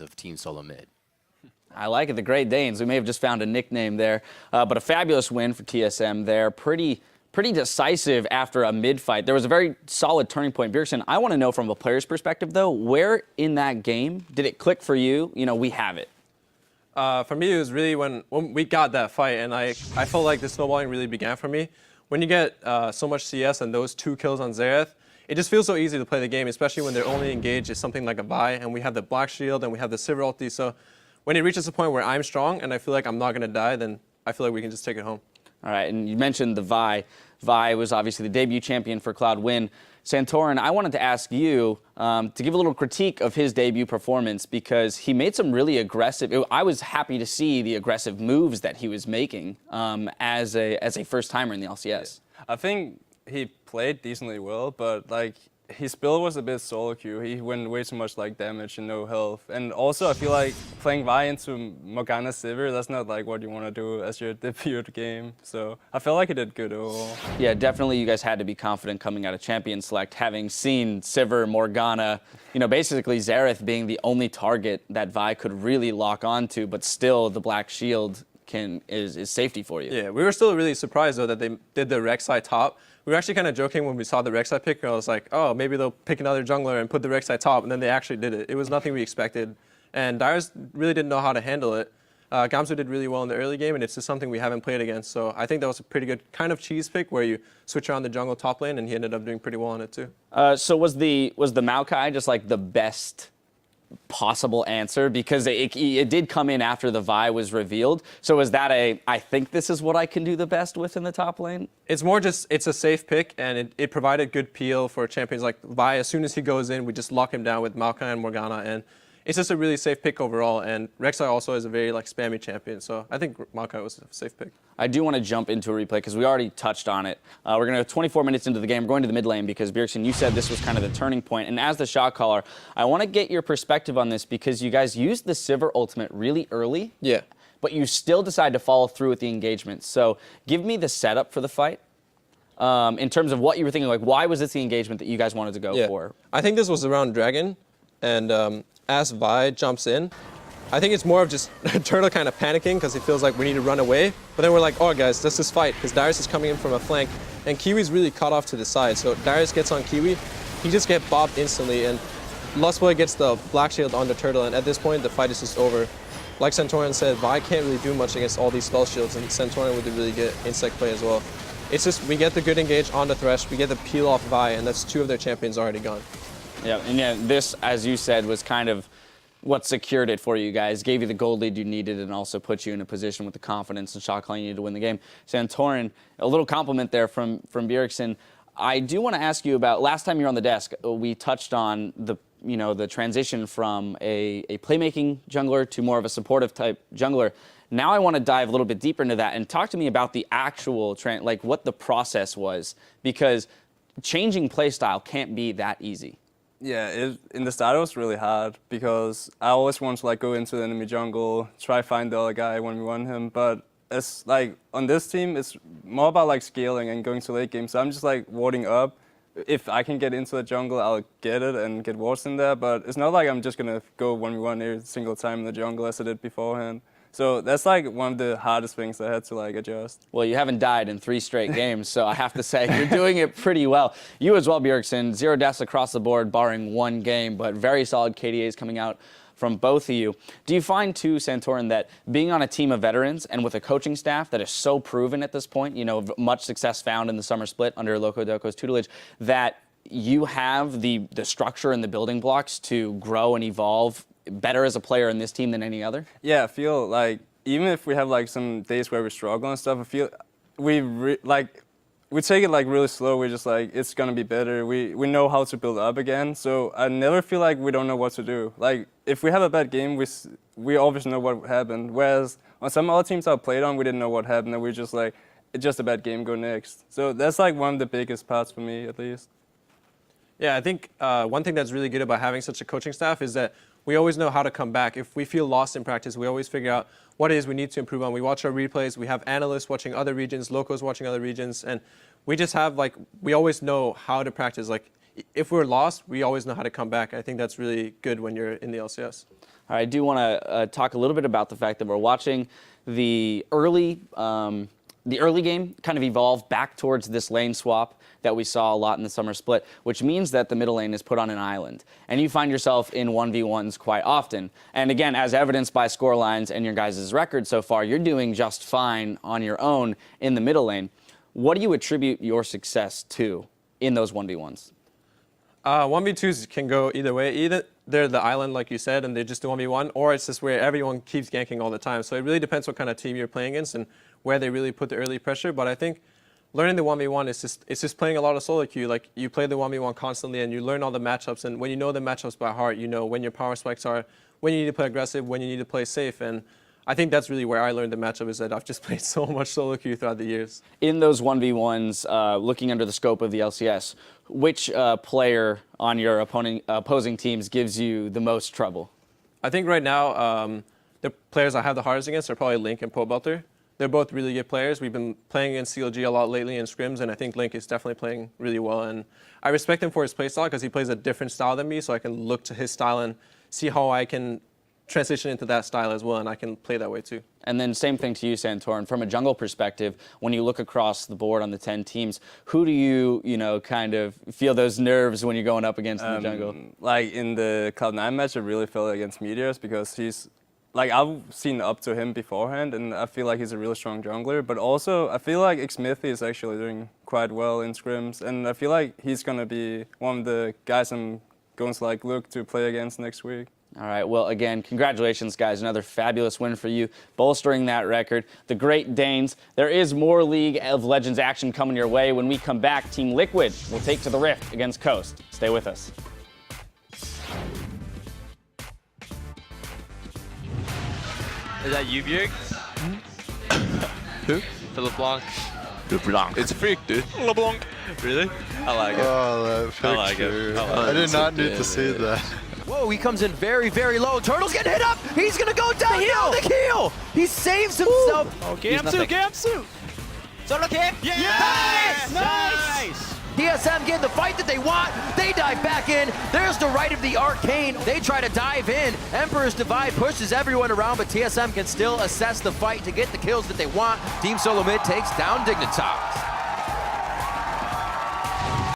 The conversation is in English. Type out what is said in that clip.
of Team Solo Mid. I like it, the Great Danes. We may have just found a nickname there, but a fabulous win for TSM there. Pretty decisive after a mid-fight. There was a very solid turning point. Bjergsen, I want to know from a player's perspective, though, where in that game did it click for you? You know, we have it. For me, it was really when we got that fight, and I felt like the snowballing really began for me. When you get so much CS and those 2 kills on Xerath, it just feels so easy to play the game, especially when their only engage is something like a Vi, and we have the Black Shield, and we have the Sivir ulti. So when it reaches a point where I'm strong and I feel like I'm not going to die, then I feel like we can just take it home. All right, and you mentioned the Vi. Vi was obviously the debut champion for Cloud1. Santorin, I wanted to ask you to give a little critique of his debut performance because he made some really aggressive. I was happy to see the aggressive moves that he was making as a first-timer in the LCS. I think he played decently well, but like his build was a bit solo queue. He went way too much like damage and no health. And also I feel like playing Vi into Morgana Sivir, that's not like what you want to do as your debut game. So I felt like he did good overall. Yeah, definitely you guys had to be confident coming out of Champion Select, having seen Sivir, Morgana, you know, basically Xerath being the only target that Vi could really lock onto, but still the Black Shield is safety for you. Yeah, we were still really surprised though that they did the Rek'Sai top. We were actually kind of joking when we saw the Rek'Sai pick. I was like, oh, maybe they'll pick another jungler and put the Rek'Sai top, and then they actually did it. It was nothing we expected, and Darius really didn't know how to handle it. Gamsu did really well in the early game, and it's just something we haven't played against. So I think that was a pretty good kind of cheese pick where you switch around the jungle top lane, and he ended up doing pretty well on it too. So was the Maokai just like the best possible answer because it did come in after the Vi was revealed? So is that I think this is what I can do the best with in the top lane? It's more just, it's a safe pick, and it provided good peel for champions like Vi. As soon as he goes in, we just lock him down with Maokai and Morgana, and it's just a really safe pick overall. And Rek'Sai also is a very like spammy champion, so I think Maokai was a safe pick. I do want to jump into a replay because we already touched on it. We're going to go 24 minutes into the game. We're going to the mid lane because, Bjergsen, you said this was kind of the turning point. And as the shot caller, I want to get your perspective on this because you guys used the Sivir ultimate really early. Yeah. But you still decided to follow through with the engagement. So give me the setup for the fight in terms of what you were thinking. Like, why was this the engagement that you guys wanted to go for? I think this was around Dragon, and as Vi jumps in, I think it's more of just Turtle kind of panicking because he feels like we need to run away. But then we're like, oh guys, let's just fight because Darius is coming in from a flank and Kiwi's really cut off to the side. So Darius gets on Kiwi, he just gets bobbed instantly, and Lustboy gets the Black Shield on the Turtle, and at this point the fight is just over. Like Santorin said, Vi can't really do much against all these spell shields, and Santorin would do really good insect play as well. It's just we get the good engage on the Thresh, we get the peel off Vi, and that's 2 of their champions already gone. Yeah, and yeah, this, as you said, was kind of what secured it for you guys, gave you the gold lead you needed, and also put you in a position with the confidence and shot calling you needed to win the game. Santorin, a little compliment there from Bjergsen. I do want to ask you about, last time you were on the desk, we touched on the transition from a playmaking jungler to more of a supportive type jungler. Now I want to dive a little bit deeper into that and talk to me about the actual, like what the process was, because changing playstyle can't be that easy. Yeah, in the start it was really hard because I always want to like go into the enemy jungle, try find the other guy when we want him, but it's like on this team it's more about like scaling and going to late game. So I'm just like warding up. If I can get into the jungle, I'll get it and get wards in there, but it's not like I'm just gonna go 1v1 every single time in the jungle as I did beforehand. So that's like one of the hardest things I had to like adjust. Well, you haven't died in 3 straight games, so I have to say you're doing it pretty well. You as well, Bjergsen, 0 deaths across the board, barring 1 game, but very solid KDAs coming out from both of you. Do you find too, Santorin, that being on a team of veterans and with a coaching staff that is so proven at this point, you know, much success found in the summer split under Loco Doco's tutelage, that you have the structure and the building blocks to grow and evolve better as a player in this team than any other? Yeah, I feel like even if we have like some days where we struggle and stuff, I feel we take it like really slow. We're just like, it's gonna be better. We know how to build up again. So I never feel like we don't know what to do. Like if we have a bad game, we always know what happened. Whereas on some other teams I played on, we didn't know what happened, and we're just like, it's just a bad game, go next. So that's like one of the biggest parts for me, at least. Yeah, I think one thing that's really good about having such a coaching staff is that we always know how to come back. If we feel lost in practice, we always figure out what it is we need to improve on. We watch our replays, we have analysts watching other regions, locals watching other regions, and we just have like, we always know how to practice. Like if we're lost, we always know how to come back. I think that's really good when you're in the LCS. All right, I do want to talk a little bit about the fact that we're watching the early game kind of evolve back towards this lane swap that we saw a lot in the summer split, which means that the middle lane is put on an island. And you find yourself in 1v1s quite often. And again, as evidenced by score lines and your guys' record so far, you're doing just fine on your own in the middle lane. What do you attribute your success to in those 1v1s? 1v2s can go either way. Either they're the island, like you said, and they just do 1v1, or it's just where everyone keeps ganking all the time. So it really depends what kind of team you're playing against and where they really put the early pressure. But I think learning the 1v1 it's just playing a lot of solo queue. Like, you play the 1v1 constantly and you learn all the matchups, and when you know the matchups by heart, you know when your power spikes are, when you need to play aggressive, when you need to play safe. And I think that's really where I learned the matchup, is that I've just played so much solo queue throughout the years. In those 1v1s, looking under the scope of the LCS, which player on your opposing teams gives you the most trouble? I think right now, the players I have the hardest against are probably Link and ProBelter. They're both really good players. We've been playing against CLG a lot lately in scrims, and I think Link is definitely playing really well. And I respect him for his playstyle, because he plays a different style than me, so I can look to his style and see how I can transition into that style as well, and I can play that way too. And then same thing to you, Santorin. From a jungle perspective, when you look across the board on the 10 teams, who do you kind of feel those nerves when you're going up against in the jungle? Like in the Cloud9 match, I really felt it against Meteors, because he's, like, I've seen up to him beforehand, and I feel like he's a really strong jungler. But also, I feel like Xmithy is actually doing quite well in scrims, and I feel like he's gonna be one of the guys I'm going to look to play against next week. All right, well, again, congratulations, guys. Another fabulous win for you, bolstering that record. The Great Danes. There is more League of Legends action coming your way. When we come back, Team Liquid will take to the Rift against Coast. Stay with us. Is that you, Bjerg? Who? Philip Blanc. LeBlanc. It's a freak, dude. LeBlanc. Really? I like it. Oh, that picture. I like it. I did not need to see that. Whoa, he comes in very, very low. Turtle's getting hit up. He's going to go down the heel. He saves himself. Oh, Gamsu. Solo kick. Yes! Nice! TSM getting the fight that they want. They dive back in. There's the right of the Arcane. They try to dive in. Emperor's Divide pushes everyone around, but TSM can still assess the fight to get the kills that they want. Team Solo Mid takes down Dignitas.